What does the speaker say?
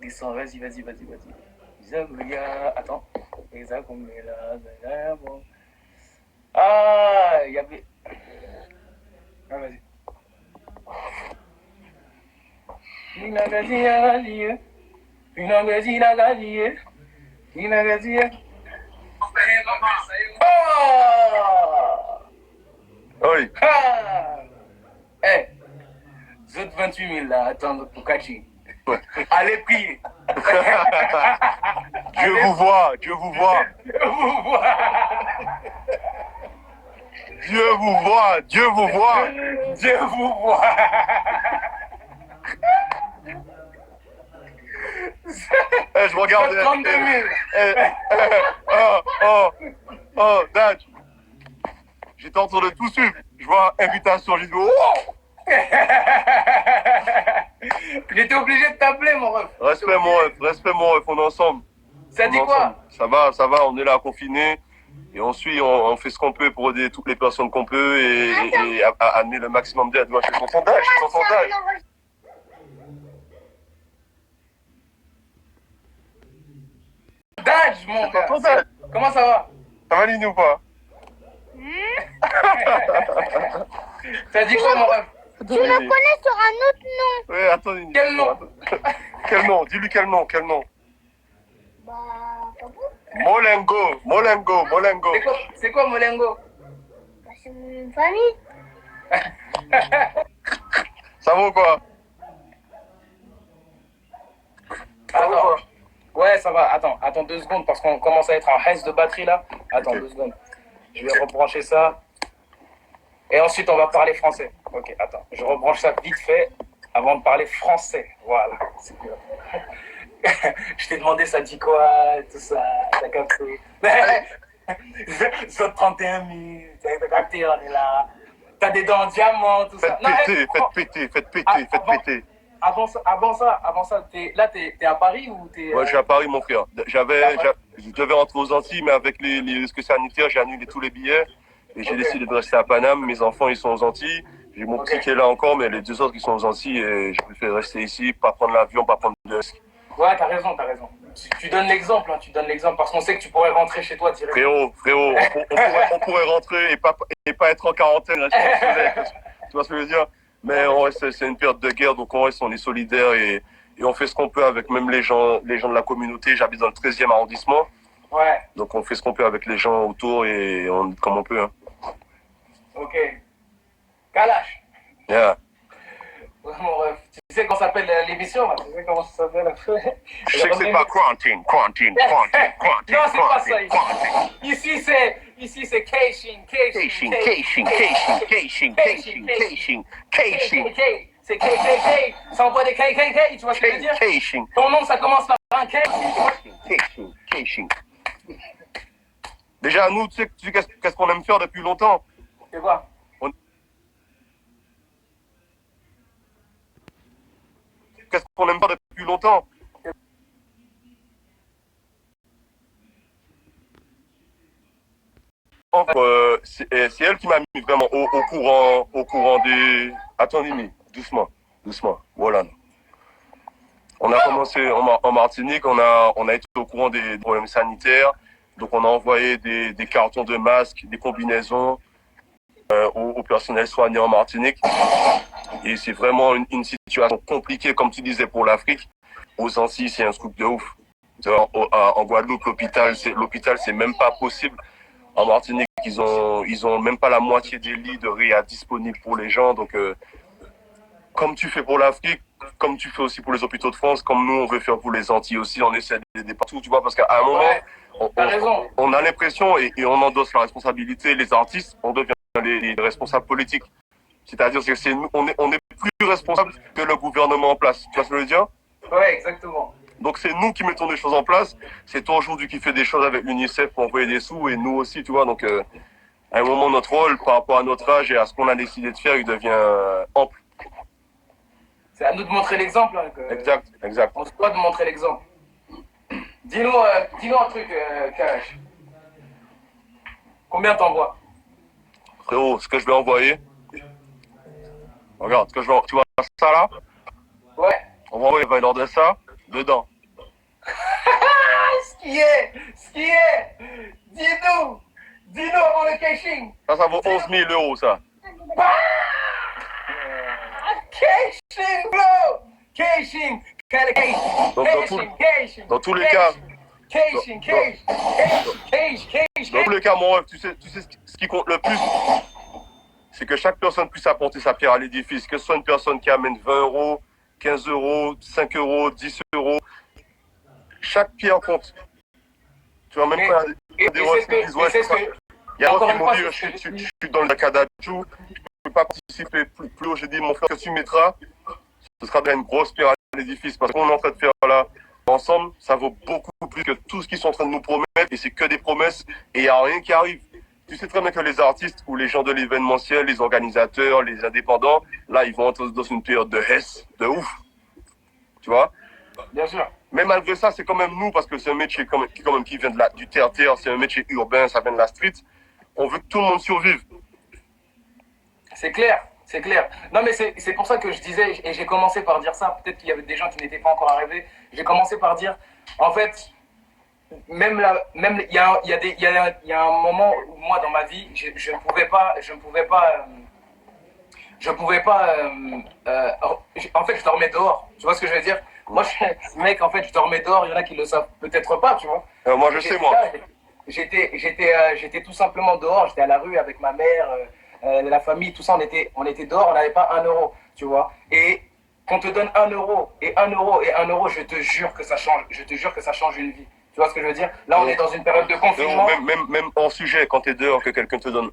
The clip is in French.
Descends, vas-y. Zabuya, attends. Ah, il y avait. Ah, vas-y. Oh! Oui. Ah! Eh, zut 28 000 là, attends, pour Kachi. Allez prier. Dieu vous voit, Dieu vous voit. Vous voit. Dieu vous voit, Dieu vous voit. Dieu vous voit. Eh, je regarde. 32 000. Oh, Dad. J'étais en train de tout suivre. Je vois invitation, j'ai dit oh. J'étais obligé de t'appeler, mon ref. Respect, mon ref, on est ensemble. Ça dit quoi? Ça va, on est là confinés. Et on suit, on fait ce qu'on peut pour aider toutes les personnes qu'on peut et amener le maximum d'aide. Moi, je suis son sondage, Dodge, mon gars. Comment ça va? Ça va, Lini, ou pas? Ça dit quoi, mon ref? Tu me connais sur un autre nom. Oui, attends, Lini. Quel nom? Quel nom? Dis-lui quel nom. Bah, pas vous. Molengo. C'est quoi Molengo? Bah, c'est une famille. Ça va ou quoi? Attends. Ouais, ça va. Attends 2 secondes parce qu'on commence à être en haisse de batterie là. Attends, Okay. 2 secondes. Je vais rebrancher ça. Et ensuite, on va parler français. Ok, attends. Je rebranche ça vite fait avant de parler français. Voilà. C'est mieux. Je t'ai demandé ça dit quoi, tout ça. T'as capté. Sur 31 000. T'as capté, on est là. T'as des dents en diamant, tout ça. Faites péter. Avant ça, t'es à Paris ou t'es. Moi, je suis à Paris, mon frère. Je devais rentrer aux Antilles, mais avec les risques sanitaires, j'ai annulé tous les billets. Et j'ai décidé de rester à Paname. Mes enfants, ils sont aux Antilles. J'ai mon petit qui est là encore, mais les 2 autres qui sont aux Antilles. Et je préfère rester ici, pas prendre l'avion, pas prendre le risque. Ouais, t'as raison. Tu donnes l'exemple, parce qu'on sait que tu pourrais rentrer chez toi direct. Frérot, on pourrait rentrer et pas être en quarantaine. Là, tu vois ce que je veux dire? Mais c'est une période de guerre, donc on est solidaires et on fait ce qu'on peut avec même les gens de la communauté. J'habite dans le 13e arrondissement. Ouais. Donc on fait ce qu'on peut avec les gens autour et comme on peut. Hein. Ok. Kalash. Yeah. Ouais, mon ref. Tu sais comment s'appelle l'émission là? Tu sais comment ça s'appelle? Je sais que c'est pas quarantine. Non, c'est pas ça ici. Ici c'est Cation. C'est KKK. Ça envoie des KKK, tu vois ce que je veux dire? Ton nom ça commence par un K. Déjà, nous, tu sais qu'est-ce qu'on aime faire depuis longtemps? C'est quoi? Qu'est-ce qu'on aime faire depuis longtemps? C'est elle qui m'a mis vraiment au courant des... Attends, Mimi, doucement. Voilà. On a commencé en Martinique, on a été au courant des problèmes sanitaires. Donc, on a envoyé des cartons de masques, des combinaisons au personnel soignant en Martinique. Et c'est vraiment une situation compliquée, comme tu disais, pour l'Afrique. Aux Antilles, c'est un scoop de ouf. En Guadeloupe, l'hôpital, c'est même pas possible. En Martinique, ils ont même pas la moitié des lits de réa disponibles pour les gens. Donc, comme tu fais pour l'Afrique, comme tu fais aussi pour les hôpitaux de France, comme nous, on veut faire pour les Antilles aussi, on essaie d'aider partout, tu vois, parce qu'à un moment, on a l'impression et on endosse la responsabilité. Les artistes, on devient les responsables politiques. C'est-à-dire que on est plus responsable que le gouvernement en place. Tu vois ce que je veux dire? Ouais, exactement. Donc c'est nous qui mettons des choses en place. C'est toi aujourd'hui qui fais des choses avec l'UNICEF pour envoyer des sous et nous aussi, tu vois. Donc à un moment, notre rôle par rapport à notre âge et à ce qu'on a décidé de faire, il devient ample. C'est à nous de montrer l'exemple. Hein, Exact. On se doit de montrer l'exemple. Dis-nous un truc, Kalash. Combien t'envoies? Frérot, ce que je vais envoyer... Regarde, tu vois ça là? Ouais. On va envoyer le valeur de ça dedans. Ce qui est. Dis-nous avant le caching. Ça vaut 11 000 euros, ça. Caching, bro. Caching. Donc, dans tous les cas, dans tous les cas, mon rêve, tu sais ce qui compte le plus, c'est que chaque personne puisse apporter sa pierre à l'édifice. Que ce soit une personne qui amène 20 euros, 15 euros, 5 euros, 10 euros. Chaque pierre compte. Tu vois, même pas des rois qui disent, ouais, il y a un qui m'ont dit, je suis dans le Kadachou, je ne peux pas participer plus haut. J'ai dit, mon frère, que tu mettras, ce sera bien une grosse pierre à l'édifice. Parce qu'on est en train de faire là, ensemble, ça vaut beaucoup plus que tout ce qu'ils sont en train de nous promettre. Et c'est que des promesses et il n'y a rien qui arrive. Tu sais très bien que les artistes ou les gens de l'événementiel, les organisateurs, les indépendants, là, ils vont entrer dans une période de hesse, de ouf. Tu vois? Bien sûr. Mais malgré ça, c'est quand même nous, parce que c'est un métier qui vient du terre-terre, c'est un métier urbain, ça vient de la street. On veut que tout le monde survive. C'est clair, c'est clair. Non, mais c'est pour ça que je disais, et j'ai commencé par dire ça, peut-être qu'il y avait des gens qui n'étaient pas encore arrivés, j'ai commencé par dire, en fait, même il y a un moment où moi, dans ma vie, je ne pouvais pas, en fait, je dormais dehors. Tu vois ce que je veux dire? Moi, mec, en fait, je dormais dehors. Il y en a qui le savent peut-être pas, tu vois. Moi, je sais, moi. J'étais tout simplement dehors. J'étais à la rue avec ma mère, la famille, tout ça. On était dehors. On n'avait pas 1 euro, tu vois. Et qu'on te donne 1 euro et 1 euro et 1 euro, je te jure que ça change. Je te jure que ça change une vie. Tu vois ce que je veux dire? Là, on est dans une période de confinement. Même hors sujet, quand tu es dehors, que quelqu'un te donne